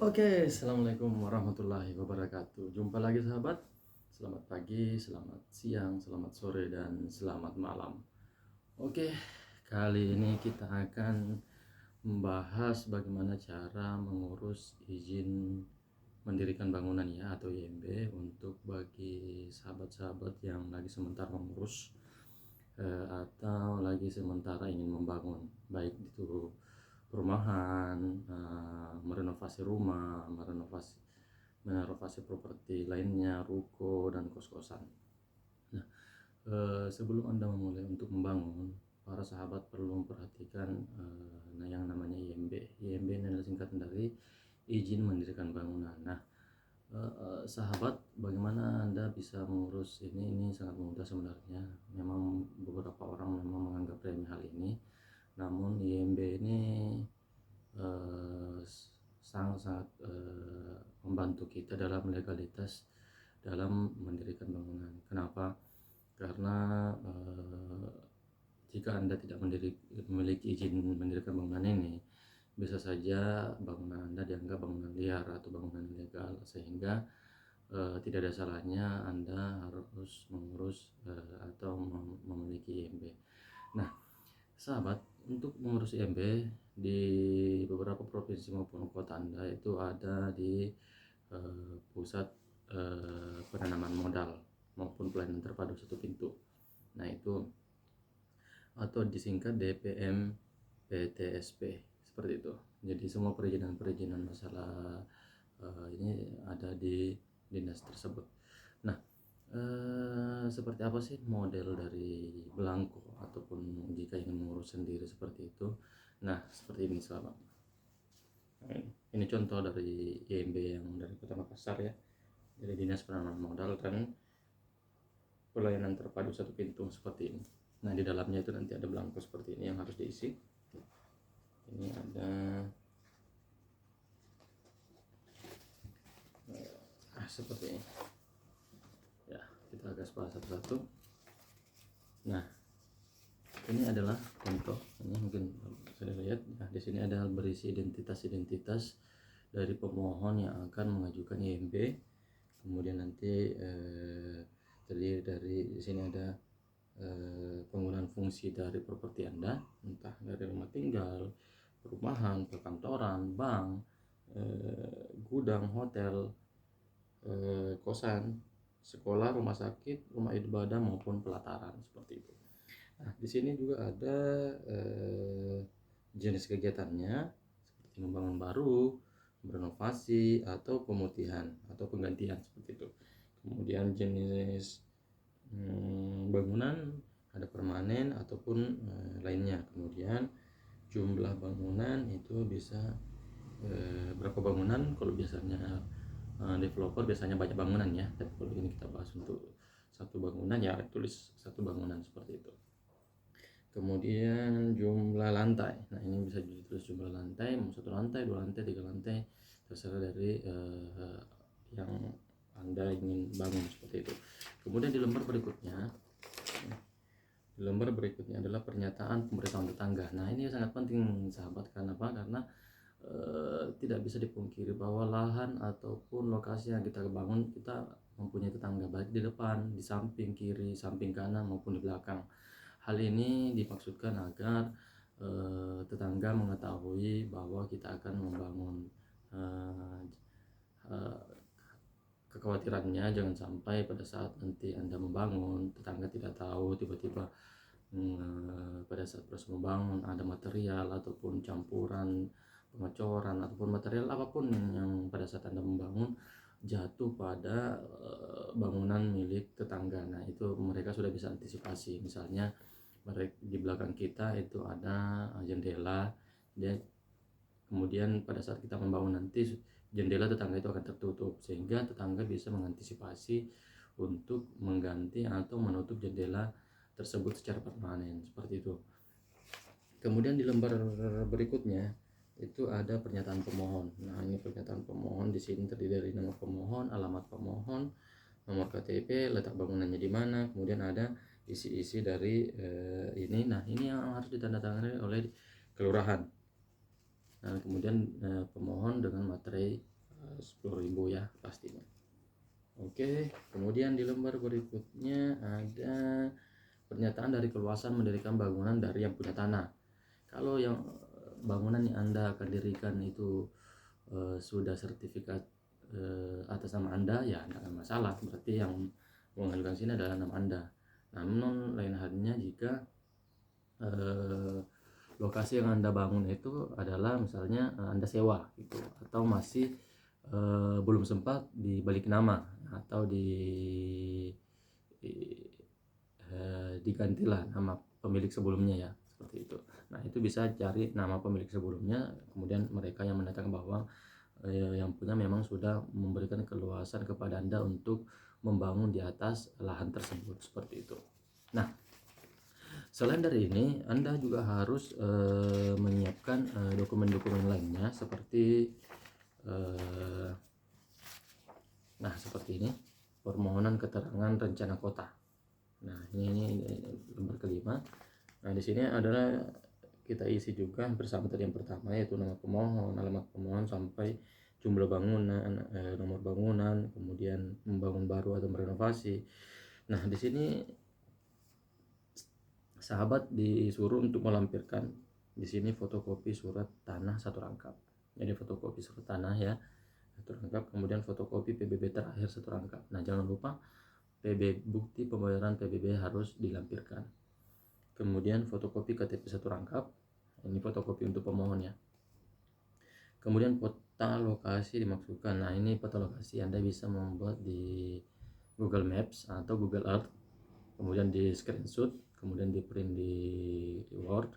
Oke, assalamualaikum warahmatullahi wabarakatuh. Jumpa lagi sahabat. Selamat pagi, selamat siang, selamat sore, dan selamat malam. Oke, kali ini kita akan membahas bagaimana cara mengurus izin mendirikan bangunan ya, atau IMB, untuk bagi sahabat-sahabat yang lagi sementara mengurus atau lagi sementara ingin membangun, baik itu perumahan, merenovasi rumah, merenovasi properti lainnya, ruko dan kos-kosan. Nah, sebelum Anda memulai untuk membangun, para sahabat perlu memperhatikan yang namanya IMB. IMB ini adalah singkatan dari izin mendirikan bangunan. Nah, sahabat, bagaimana Anda bisa mengurus ini? Ini sangat mudah sebenarnya. Memang beberapa orang memang menganggap remeh hal ini, namun IMB ini sangat-sangat membantu kita dalam legalitas dalam mendirikan bangunan. Kenapa? Karena jika Anda tidak memiliki izin mendirikan bangunan ini, bisa saja bangunan Anda dianggap bangunan liar atau bangunan ilegal, sehingga tidak ada salahnya Anda harus mengurus atau memiliki IMB. Nah, sahabat, untuk mengurus IMB di beberapa provinsi maupun kota Anda itu ada di pusat penanaman modal maupun pelayanan terpadu satu pintu. Nah, itu atau disingkat DPM PTSP, seperti itu. Jadi semua perizinan masalah ini ada di dinas tersebut. Nah, seperti apa sih model dari belangko ataupun jika ingin mengurus sendiri seperti itu? Nah, seperti ini sahabat. Ini contoh dari IMB yang dari Kota Makassar ya, dari Dinas Penanaman Modal dan Pelayanan Terpadu Satu Pintu, seperti ini. Nah, di dalamnya itu nanti ada belangko seperti ini yang harus diisi. Ini ada seperti ini ya, kita gaspal satu-satu. Nah, ini adalah contoh, ini mungkin sudah lihat. Nah, di sini ada berisi identitas dari pemohon yang akan mengajukan IMB. Kemudian nanti terdiri dari di sini ada penggunaan fungsi dari properti Anda, entah dari rumah tinggal, perumahan, perkantoran, bank, gudang, hotel, kosan, sekolah, rumah sakit, rumah ibadah maupun pelataran, seperti itu. Nah, di sini juga ada jenis kegiatannya seperti membangun baru, merenovasi, atau pemutihan atau penggantian, seperti itu. Kemudian jenis bangunan ada permanen ataupun lainnya. Kemudian jumlah bangunan itu bisa berapa bangunan. Kalau biasanya developer biasanya banyak bangunan ya, tapi kalau ini kita bahas untuk satu bangunan ya, tulis satu bangunan, seperti itu. Kemudian jumlah lantai, nah ini bisa ditulis jumlah lantai, mau satu lantai, dua lantai, tiga lantai, terserah dari yang Anda ingin bangun, seperti itu. Kemudian di lembar berikutnya adalah pernyataan pemberitahuan tetangga. Nah, ini sangat penting sahabat. Kenapa? Karena tidak bisa dipungkiri bahwa lahan ataupun lokasi yang kita bangun, kita mempunyai tetangga baik di depan, di samping kiri, samping kanan maupun di belakang. Hal ini dimaksudkan agar tetangga mengetahui bahwa kita akan membangun. Kekhawatirannya jangan sampai pada saat nanti Anda membangun, tetangga tidak tahu, tiba-tiba pada saat proses membangun ada material ataupun campuran, pengecoran ataupun material apapun yang pada saat Anda membangun jatuh pada bangunan milik tetangga. Nah, itu mereka sudah bisa antisipasi. Misalnya di belakang kita itu ada jendela, kemudian pada saat kita membangun nanti jendela tetangga itu akan tertutup, sehingga tetangga bisa mengantisipasi untuk mengganti atau menutup jendela tersebut secara permanen, seperti itu. Kemudian di lembar berikutnya itu ada pernyataan pemohon. Nah, ini pernyataan pemohon. Di sini terdiri dari nama pemohon, alamat pemohon, nomor KTP, letak bangunannya di mana, kemudian ada isi-isi dari ini. Nah, ini yang harus ditandatangani oleh kelurahan. Nah, kemudian pemohon dengan materai 10.000 ya pastinya. Oke, kemudian di lembar berikutnya ada pernyataan dari keluasan mendirikan bangunan dari yang punya tanah. Kalau yang bangunan yang Anda akan dirikan itu sudah sertifikat atas nama Anda, ya tidak ada masalah, berarti yang mengajukan sini adalah nama Anda. Namun lain halnya jika lokasi yang Anda bangun itu adalah misalnya Anda sewa gitu, atau masih belum sempat dibalik nama, atau digantilah nama pemilik sebelumnya ya, seperti itu. Nah, itu bisa cari nama pemilik sebelumnya, kemudian mereka yang menyatakan bahwa yang punya memang sudah memberikan keluasan kepada Anda untuk membangun di atas lahan tersebut, seperti itu. Nah, selain dari ini, Anda juga harus menyiapkan dokumen-dokumen lainnya seperti seperti ini, permohonan keterangan rencana kota. Nah, ini lembar kelima. Nah, di sini adalah kita isi juga bersama tadi yang pertama, yaitu nama pemohon, alamat pemohon, sampai jumlah bangunan, nomor bangunan, kemudian membangun baru atau merenovasi. Nah, di sini sahabat disuruh untuk melampirkan di sini fotokopi surat tanah satu rangkap. Jadi fotokopi surat tanah ya satu rangkap, kemudian fotokopi PBB terakhir satu rangkap. Nah, jangan lupa bukti pembayaran PBB harus dilampirkan. Kemudian fotokopi KTP satu rangkap. Ini fotokopi untuk pemohon ya. Kemudian peta lokasi dimaksudkan. Nah, ini peta lokasi Anda bisa membuat di Google Maps atau Google Earth, kemudian di screenshot, kemudian di print di Word.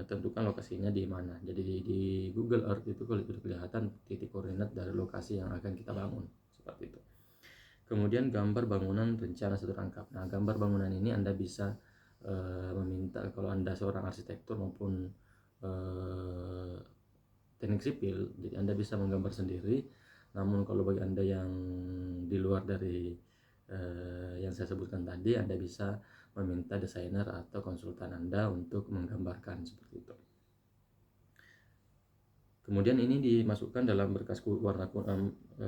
Tentukan lokasinya di mana. Jadi di Google Earth itu kelihatan titik koordinat dari lokasi yang akan kita bangun, seperti itu. Kemudian gambar bangunan rencana satu rangkap. Nah, gambar bangunan ini Anda bisa meminta, kalau Anda seorang arsitektur maupun teknik sipil, jadi Anda bisa menggambar sendiri. Namun kalau bagi Anda yang di luar dari yang saya sebutkan tadi, Anda bisa meminta desainer atau konsultan Anda untuk menggambarkan, seperti itu. Kemudian ini dimasukkan dalam berkas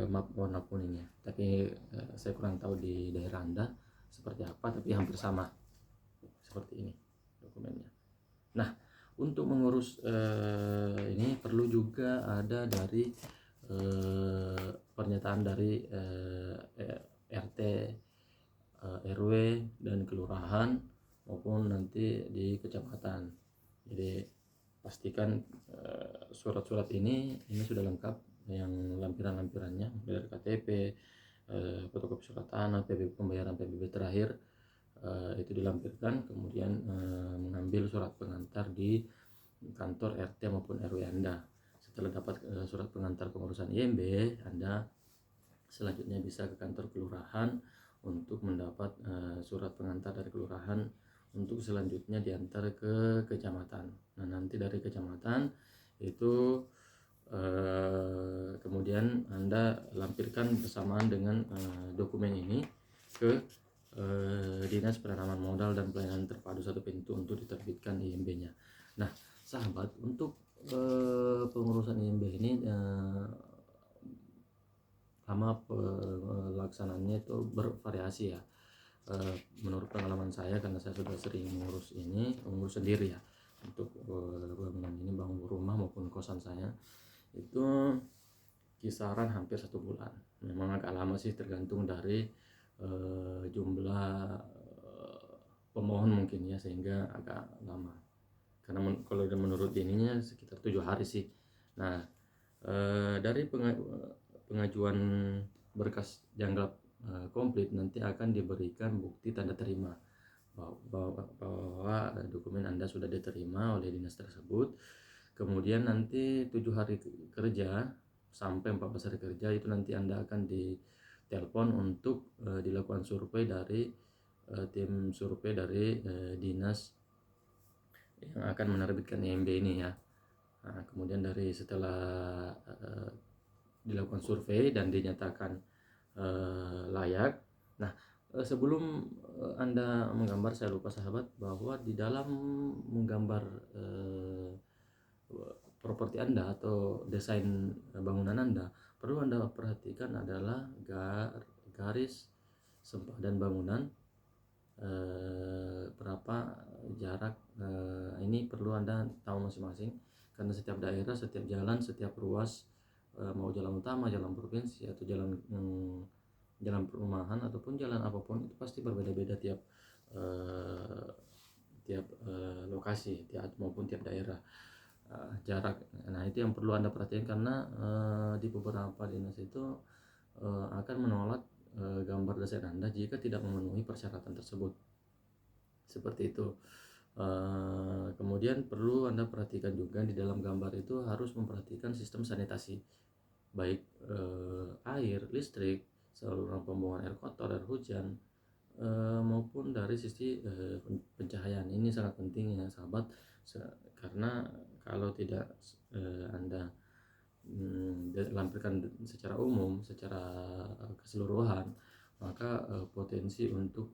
map warna kuning ya. Tapi saya kurang tahu di daerah Anda seperti apa, tapi hampir sama seperti ini dokumennya. Nah, untuk mengurus ini perlu juga ada dari pernyataan dari RT, RW dan kelurahan maupun nanti di kecamatan. Jadi pastikan surat-surat ini sudah lengkap, yang lampiran-lampirannya dari KTP, fotokopi surat tanah, pembayaran PBB terakhir itu dilampirkan. Kemudian mengambil surat pengantar di kantor RT maupun RW Anda. Setelah dapat surat pengantar pengurusan IMB, Anda selanjutnya bisa ke kantor kelurahan untuk mendapat surat pengantar dari kelurahan untuk selanjutnya diantar ke kecamatan. Nah, nanti dari kecamatan itu kemudian Anda lampirkan bersamaan dengan dokumen ini ke Dinas Penanaman Modal dan Pelayanan Terpadu Satu Pintu untuk diterbitkan IMB-nya. Nah, sahabat, untuk pengurusan IMB ini lama pelaksanaannya itu bervariasi ya. Menurut pengalaman saya, karena saya sudah sering mengurus sendiri ya, untuk bangunan ini, bangun rumah maupun kosan saya, itu kisaran hampir 1 bulan. Memang agak lama sih, tergantung dari jumlah pemohon mungkin ya, sehingga agak lama. Karena kalau menurut ininya sekitar 7 hari sih. Nah, dari pengajuan berkas janggal komplit nanti akan diberikan bukti tanda terima bahwa dokumen Anda sudah diterima oleh dinas tersebut. Kemudian nanti 7 hari kerja sampai 14 hari kerja itu nanti Anda akan ditelepon untuk dilakukan survei dari tim survei dari dinas yang akan menerbitkan IMB ini ya. Nah, kemudian setelah dilakukan survei dan dinyatakan layak. Nah, sebelum Anda menggambar, saya lupa sahabat, bahwa di dalam menggambar properti Anda atau desain bangunan Anda, perlu Anda perhatikan adalah garis sempadan bangunan, berapa jarak, ini perlu Anda tahu masing-masing, karena setiap daerah, setiap jalan, setiap ruas, mau jalan utama, jalan provinsi, atau jalan perumahan ataupun jalan apapun, itu pasti berbeda-beda tiap lokasi, maupun tiap daerah, jarak. Nah, itu yang perlu Anda perhatikan, karena di beberapa dinas itu akan menolak gambar desain Anda jika tidak memenuhi persyaratan tersebut, seperti itu. Kemudian perlu Anda perhatikan juga di dalam gambar itu harus memperhatikan sistem sanitasi, baik air, listrik, saluran pembuangan air kotor, air hujan, maupun dari sisi pencahayaan. Ini sangat penting ya sahabat, karena kalau tidak Anda lampirkan secara umum, secara keseluruhan, maka potensi untuk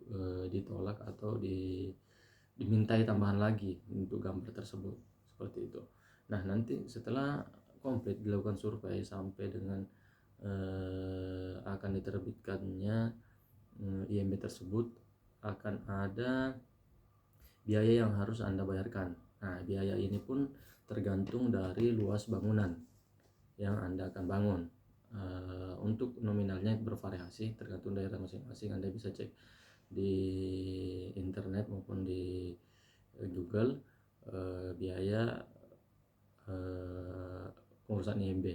ditolak atau dimintai tambahan lagi untuk gambar tersebut, seperti itu. Nah, nanti setelah komplit dilakukan survei sampai dengan akan diterbitkannya IMB tersebut, akan ada biaya yang harus Anda bayarkan. Nah, biaya ini pun tergantung dari luas bangunan yang Anda akan bangun. Untuk nominalnya bervariasi tergantung daerah masing-masing. Anda bisa cek di internet maupun di Google biaya pengurusan IMB.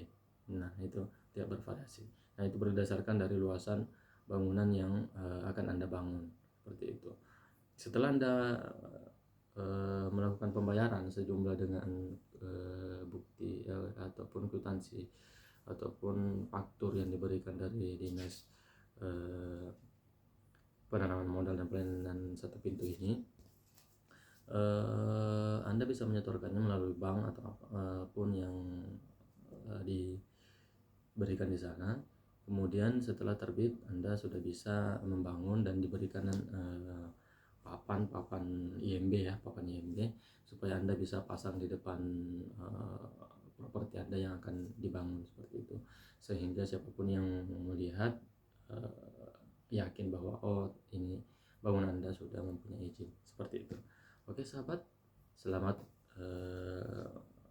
Nah, itu tidak bervariasi. Nah, itu berdasarkan dari luasan bangunan yang akan Anda bangun, seperti itu. Setelah Anda melakukan pembayaran sejumlah dengan bukti ataupun kwitansi ataupun faktur yang diberikan dari dinas penanaman modal dan pelayanan satu pintu ini, Anda bisa menyetorkannya melalui bank atau apapun yang diberikan di sana. Kemudian setelah terbit, Anda sudah bisa membangun dan diberikan papan IMB ya, papan IMB, supaya Anda bisa pasang di depan properti Anda yang akan dibangun, seperti itu, sehingga siapapun yang melihat yakin bahwa ini bangunan Anda sudah mempunyai izin, seperti itu. Oke sahabat, selamat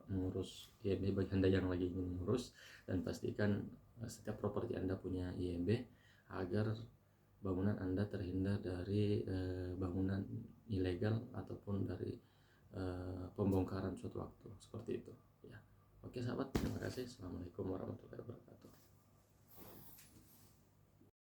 mengurus IMB bagi Anda yang lagi ingin mengurus, dan pastikan setiap properti Anda punya IMB agar bangunan Anda terhindar dari bangunan ilegal ataupun dari pembongkaran suatu waktu, seperti itu ya. Oke sahabat, terima kasih. Assalamualaikum warahmatullahi wabarakatuh.